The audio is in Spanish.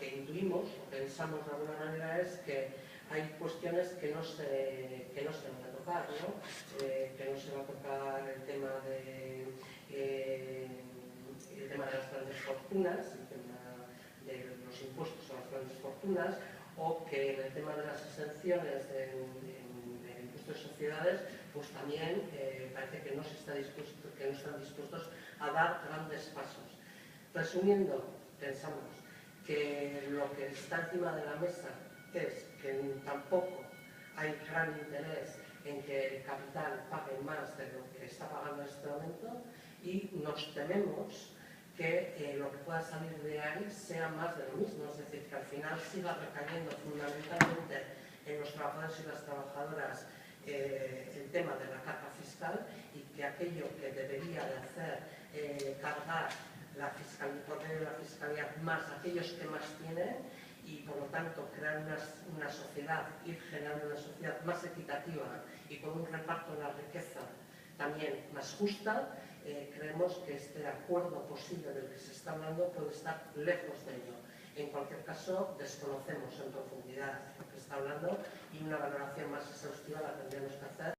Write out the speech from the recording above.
que intuimos o pensamos de alguna manera es que hay cuestiones que no se van a tocar, ¿no? Que no se va a tocar el tema de las grandes fortunas, el tema de los impuestos a las grandes fortunas, o que en el tema de las exenciones en impuestos de sociedades, pues también parece que no están dispuestos a dar grandes pasos. Resumiendo, pensamos que lo que está encima de la mesa es que tampoco hay gran interés en que el capital pague más de lo que está pagando en este momento y nos tememos que lo que pueda salir de ahí sea más de lo mismo, es decir, que al final siga recayendo fundamentalmente en los trabajadores y las trabajadoras el tema de la carga fiscal y que aquello que debería de hacer cargar la fiscalidad más a aquellos que más tienen y por lo tanto crear una sociedad, ir generando una sociedad más equitativa y con un reparto de la riqueza también más justa, creemos que este acuerdo posible del que se está hablando puede estar lejos de ello. En cualquier caso, desconocemos en profundidad lo que está hablando y una valoración más exhaustiva la tendremos que hacer